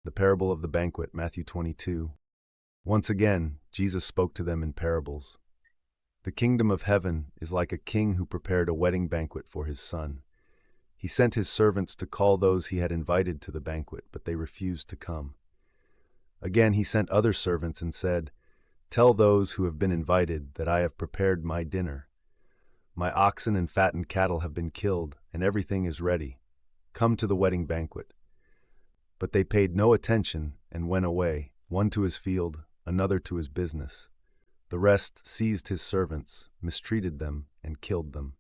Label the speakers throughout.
Speaker 1: The parable of the banquet, Matthew 22. Once again, Jesus spoke to them in parables. The kingdom of heaven is like a king who prepared a wedding banquet for his son. He sent his servants to call those he had invited to the banquet, but they refused to come. Again, he sent other servants and said, "Tell those who have been invited that I have prepared my dinner. My oxen and fattened cattle have been killed, and everything is ready. Come to the wedding banquet." But they paid no attention and went away, one to his field, another to his business. The rest seized his servants, mistreated them, and killed them.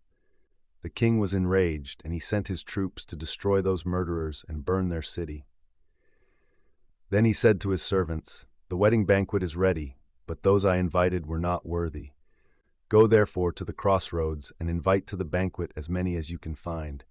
Speaker 1: The king was enraged, and he sent his troops to destroy those murderers and burn their city. Then he said to his servants, "The wedding banquet is ready, but those I invited were not worthy. Go therefore to the crossroads and invite to the banquet as many as you can find."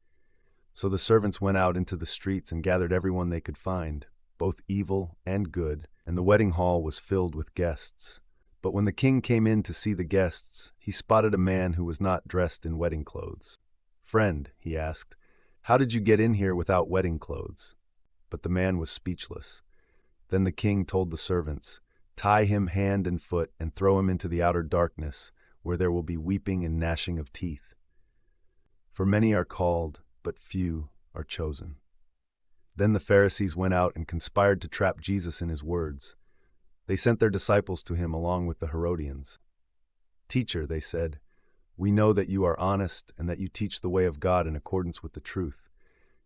Speaker 1: So the servants went out into the streets and gathered everyone they could find, both evil and good, and the wedding hall was filled with guests. But when the king came in to see the guests, he spotted a man who was not dressed in wedding clothes. "Friend," he asked, "how did you get in here without wedding clothes?" But the man was speechless. Then the king told the servants, "Tie him hand and foot and throw him into the outer darkness, where there will be weeping and gnashing of teeth. For many are called, but few are chosen." Then the Pharisees went out and conspired to trap Jesus in his words. They sent their disciples to him along with the Herodians. "Teacher," they said, "we know that you are honest and that you teach the way of God in accordance with the truth.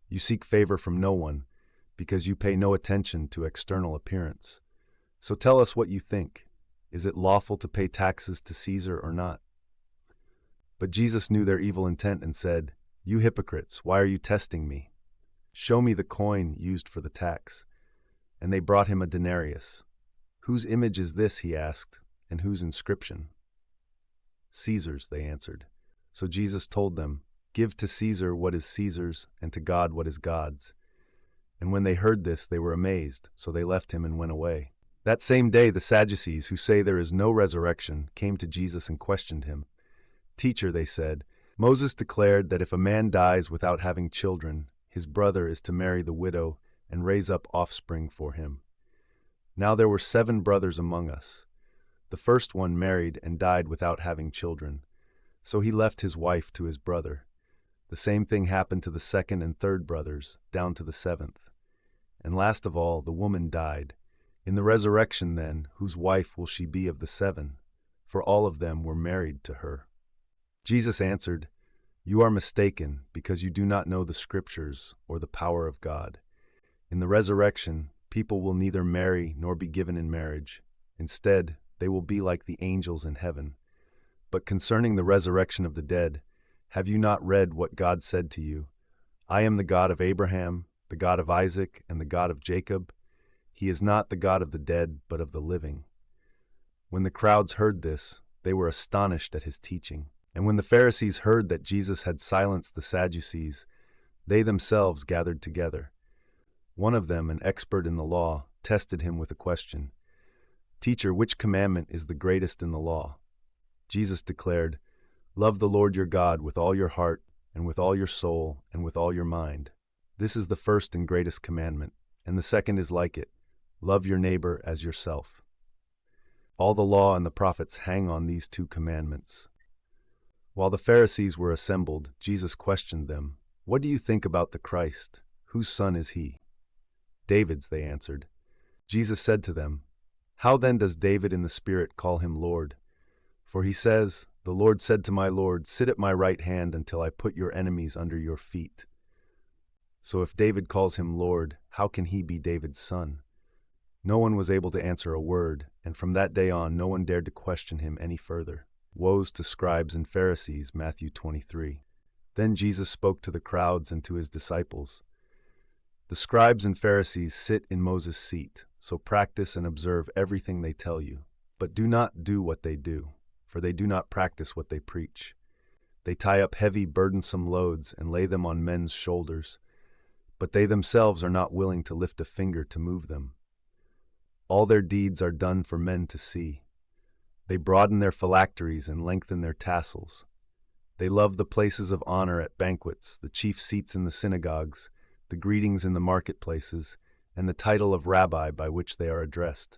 Speaker 1: You seek favor from no one, because you pay no attention to external appearance. So tell us what you think. Is it lawful to pay taxes to Caesar or not?" But Jesus knew their evil intent and said, "You hypocrites, why are you testing me? Show me the coin used for the tax." And they brought him a denarius. "Whose image is this?" he asked, "and whose inscription?" "Caesar's," they answered. So Jesus told them, "Give to Caesar what is Caesar's, and to God what is God's." And when they heard this, they were amazed, so they left him and went away. That same day the Sadducees, who say there is no resurrection, came to Jesus and questioned him. "Teacher," they said, "Moses declared that if a man dies without having children, his brother is to marry the widow and raise up offspring for him. Now there were 7 brothers among us. The first one married and died without having children, so he left his wife to his brother. The same thing happened to the second and third brothers, down to the 7th. And last of all, the woman died. In the resurrection then, whose wife will she be of the 7? For all of them were married to her." Jesus answered, "You are mistaken, because you do not know the Scriptures or the power of God. In the resurrection, people will neither marry nor be given in marriage. Instead, they will be like the angels in heaven. But concerning the resurrection of the dead, have you not read what God said to you? 'I am the God of Abraham, the God of Isaac, and the God of Jacob'? He is not the God of the dead, but of the living." When the crowds heard this, they were astonished at his teaching. And when the Pharisees heard that Jesus had silenced the Sadducees, they themselves gathered together. One of them, an expert in the law, tested him with a question. "Teacher, which commandment is the greatest in the law?" Jesus declared, "Love the Lord your God with all your heart, and with all your soul, and with all your mind. This is the first and greatest commandment, and the second is like it. Love your neighbor as yourself. All the law and the prophets hang on these 2 commandments." While the Pharisees were assembled, Jesus questioned them, "What do you think about the Christ? Whose son is he?" "David's," they answered. Jesus said to them, "How then does David in the Spirit call him Lord? For he says, 'The Lord said to my Lord, sit at my right hand until I put your enemies under your feet.' So if David calls him Lord, how can he be David's son?" No one was able to answer a word, and from that day on no one dared to question him any further. Woes to scribes and Pharisees, Matthew 23. Then Jesus spoke to the crowds and to his disciples. "The scribes and Pharisees sit in Moses' seat, so practice and observe everything they tell you. But do not do what they do, for they do not practice what they preach. They tie up heavy, burdensome loads and lay them on men's shoulders, but they themselves are not willing to lift a finger to move them. All their deeds are done for men to see. They broaden their phylacteries and lengthen their tassels. They love the places of honor at banquets, the chief seats in the synagogues, the greetings in the marketplaces, and the title of rabbi by which they are addressed.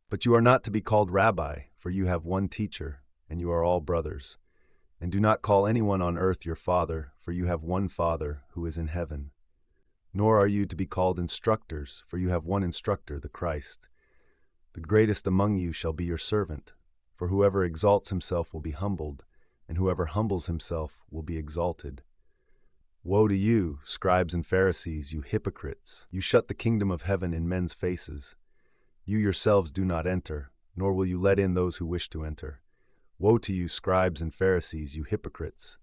Speaker 1: But you are not to be called rabbi, for you have one teacher, and you are all brothers. And do not call anyone on earth your father, for you have one Father who is in heaven. Nor are you to be called instructors, for you have one instructor, the Christ. The greatest among you shall be your servant, for whoever exalts himself will be humbled, and whoever humbles himself will be exalted. Woe to you, scribes and Pharisees, you hypocrites! You shut the kingdom of heaven in men's faces. You yourselves do not enter, nor will you let in those who wish to enter. Woe to you, scribes and Pharisees, you hypocrites!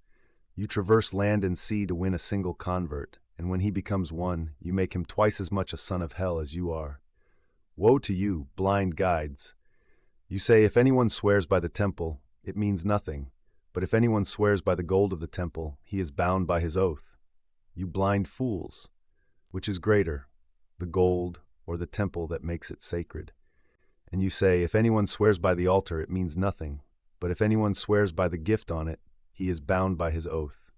Speaker 1: You traverse land and sea to win a single convert, and when he becomes one, you make him twice as much a son of hell as you are. Woe to you, blind guides! You say, if anyone swears by the temple, it means nothing, but if anyone swears by the gold of the temple, he is bound by his oath. You blind fools! Which is greater, the gold or the temple that makes it sacred? And you say, if anyone swears by the altar, it means nothing, but if anyone swears by the gift on it, he is bound by his oath.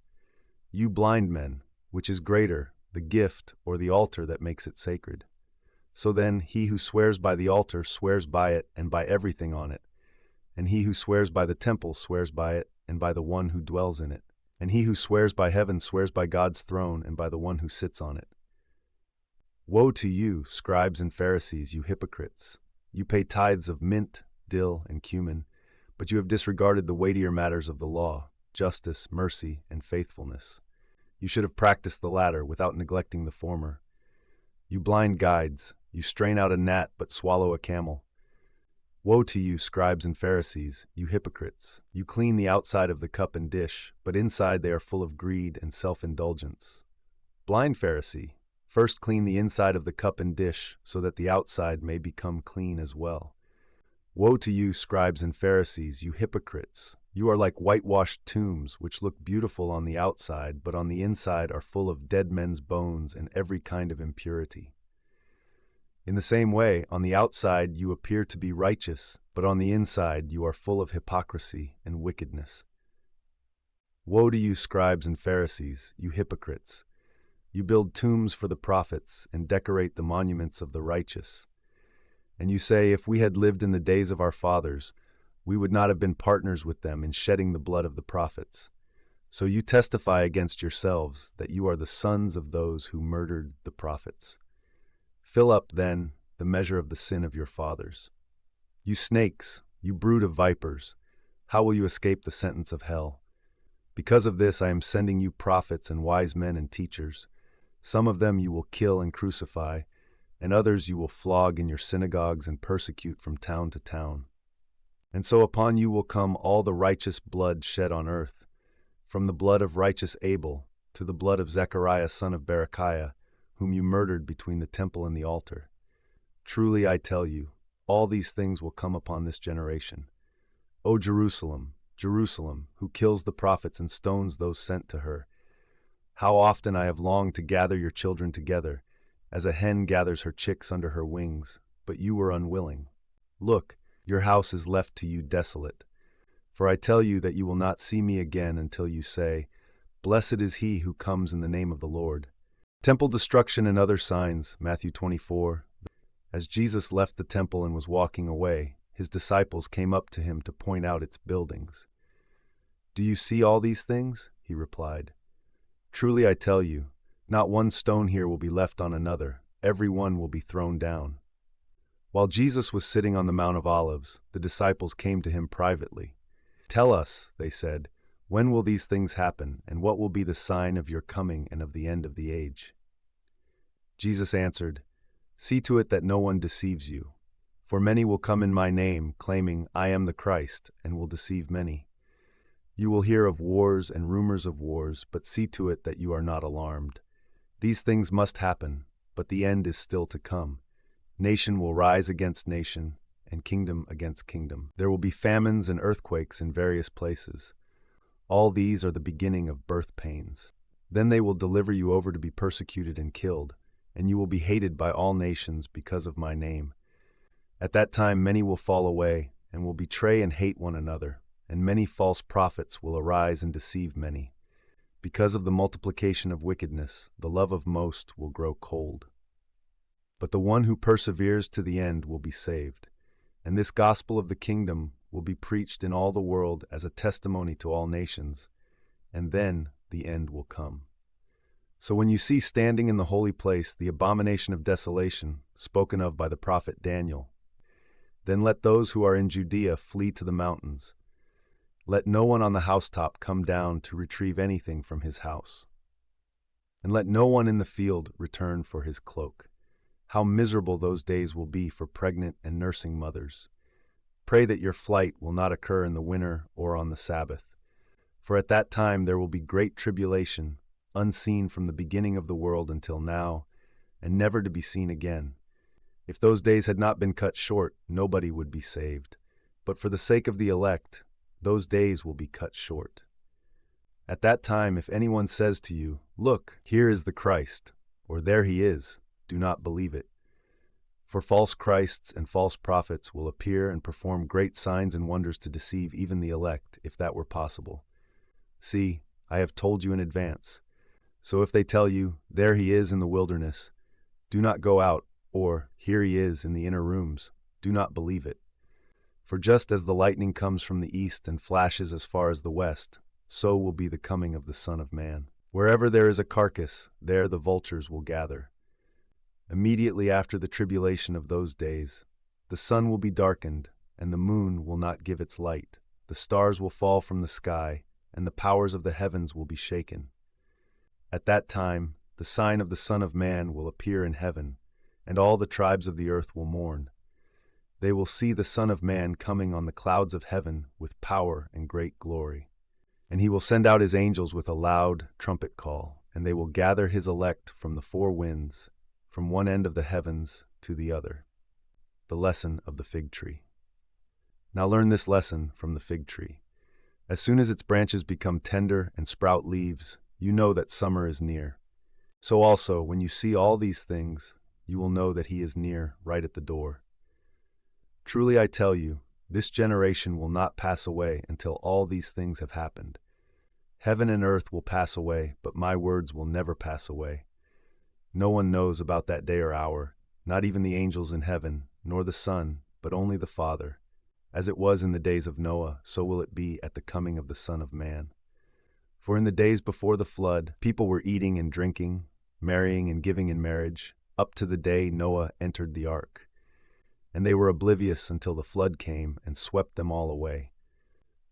Speaker 1: You blind men! Which is greater, the gift or the altar that makes it sacred? So then, he who swears by the altar swears by it and by everything on it. And he who swears by the temple swears by it and by the one who dwells in it. And he who swears by heaven swears by God's throne and by the one who sits on it. Woe to you, scribes and Pharisees, you hypocrites! You pay tithes of mint, dill, and cumin, but you have disregarded the weightier matters of the law, justice, mercy, and faithfulness. You should have practiced the latter without neglecting the former. You blind guides! You strain out a gnat but swallow a camel. Woe to you, scribes and Pharisees, you hypocrites! You clean the outside of the cup and dish, but inside they are full of greed and self-indulgence. Blind Pharisee! First clean the inside of the cup and dish, so that the outside may become clean as well. Woe to you, scribes and Pharisees, you hypocrites! You are like whitewashed tombs, which look beautiful on the outside, but on the inside are full of dead men's bones and every kind of impurity. In the same way, on the outside you appear to be righteous, but on the inside you are full of hypocrisy and wickedness. Woe to you, scribes and Pharisees, you hypocrites! You build tombs for the prophets and decorate the monuments of the righteous. And you say, if we had lived in the days of our fathers, we would not have been partners with them in shedding the blood of the prophets. So you testify against yourselves that you are the sons of those who murdered the prophets. Fill up, then, the measure of the sin of your fathers. You snakes, you brood of vipers, how will you escape the sentence of hell? Because of this I am sending you prophets and wise men and teachers. Some of them you will kill and crucify, and others you will flog in your synagogues and persecute from town to town. And so upon you will come all the righteous blood shed on earth, from the blood of righteous Abel to the blood of Zechariah son of Berechiah, whom you murdered between the temple and the altar. Truly I tell you, all these things will come upon this generation. O Jerusalem, Jerusalem, who kills the prophets and stones those sent to her, how often I have longed to gather your children together, as a hen gathers her chicks under her wings, but you were unwilling. Look, your house is left to you desolate. For I tell you that you will not see me again until you say, Blessed is he who comes in the name of the Lord. Temple destruction and other signs, Matthew 24. As Jesus left the temple and was walking away, his disciples came up to him to point out its buildings. Do you see all these things? He replied. Truly I tell you, not one stone here will be left on another, every one will be thrown down. While Jesus was sitting on the Mount of Olives, the disciples came to him privately. Tell us, they said, when will these things happen, and what will be the sign of your coming and of the end of the age? Jesus answered, See to it that no one deceives you. For many will come in my name, claiming, I am the Christ, and will deceive many. You will hear of wars and rumors of wars, but see to it that you are not alarmed. These things must happen, but the end is still to come. Nation will rise against nation, and kingdom against kingdom. There will be famines and earthquakes in various places. All these are the beginning of birth pains. Then they will deliver you over to be persecuted and killed, and you will be hated by all nations because of my name. At that time many will fall away, and will betray and hate one another, and many false prophets will arise and deceive many. Because of the multiplication of wickedness, the love of most will grow cold. but the one who perseveres to the end will be saved. And this gospel of the kingdom will be preached in all the world as a testimony to all nations, and then the end will come. So when you see standing in the holy place the abomination of desolation spoken of by the prophet Daniel, then let those who are in Judea flee to the mountains. Let no one on the housetop come down to retrieve anything from his house. And let no one in the field return for his cloak. How miserable those days will be for pregnant and nursing mothers. Pray that your flight will not occur in the winter or on the Sabbath. For at that time there will be great tribulation, unseen from the beginning of the world until now, and never to be seen again. If those days had not been cut short, nobody would be saved. But for the sake of the elect, those days will be cut short. At that time, if anyone says to you, "Look, here is the Christ," or "There he is," do not believe it. For false Christs and false prophets will appear and perform great signs and wonders to deceive even the elect, if that were possible. See, I have told you in advance. So if they tell you, "There he is in the wilderness," do not go out, or "Here he is in the inner rooms," do not believe it. For just as the lightning comes from the east and flashes as far as the west, so will be the coming of the Son of Man. Wherever there is a carcass, there the vultures will gather. Immediately after the tribulation of those days, the sun will be darkened, and the moon will not give its light. The stars will fall from the sky, and the powers of the heavens will be shaken. At that time, the sign of the Son of Man will appear in heaven, and all the tribes of the earth will mourn. They will see the Son of Man coming on the clouds of heaven with power and great glory. And he will send out his angels with a loud trumpet call, and they will gather his elect from the four winds, from one end of the heavens to the other. The lesson of the fig tree. Now learn this lesson from the fig tree. As soon as its branches become tender and sprout leaves, you know that summer is near. So also, when you see all these things, you will know that he is near, right at the door. Truly I tell you, this generation will not pass away until all these things have happened. Heaven and earth will pass away, but my words will never pass away. No one knows about that day or hour, not even the angels in heaven, nor the Son, but only the Father. As it was in the days of Noah, so will it be at the coming of the Son of Man. For in the days before the flood, people were eating and drinking, marrying and giving in marriage, up to the day Noah entered the ark. And they were oblivious until the flood came and swept them all away.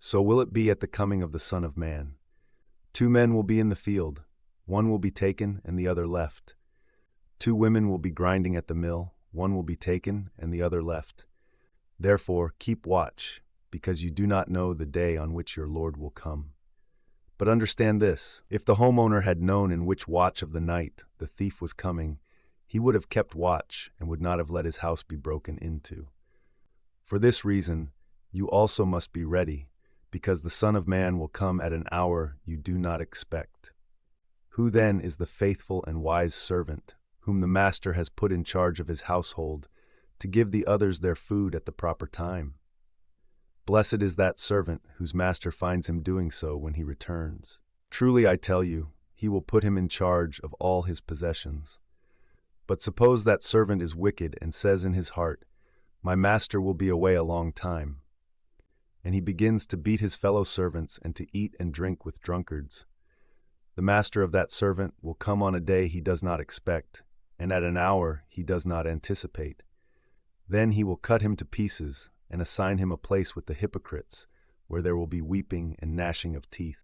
Speaker 1: So will it be at the coming of the Son of Man. 2 men will be in the field, one will be taken and the other left. 2 women will be grinding at the mill, one will be taken and the other left. Therefore keep watch, because you do not know the day on which your Lord will come. But understand this, if the homeowner had known in which watch of the night the thief was coming, he would have kept watch and would not have let his house be broken into. For this reason, you also must be ready, because the Son of Man will come at an hour you do not expect. Who then is the faithful and wise servant, whom the master has put in charge of his household, to give the others their food at the proper time? Blessed is that servant whose master finds him doing so when he returns. Truly I tell you, he will put him in charge of all his possessions. But suppose that servant is wicked and says in his heart, "My master will be away a long time." And he begins to beat his fellow servants and to eat and drink with drunkards. The master of that servant will come on a day he does not expect, and at an hour he does not anticipate. Then he will cut him to pieces and assign him a place with the hypocrites, where there will be weeping and gnashing of teeth.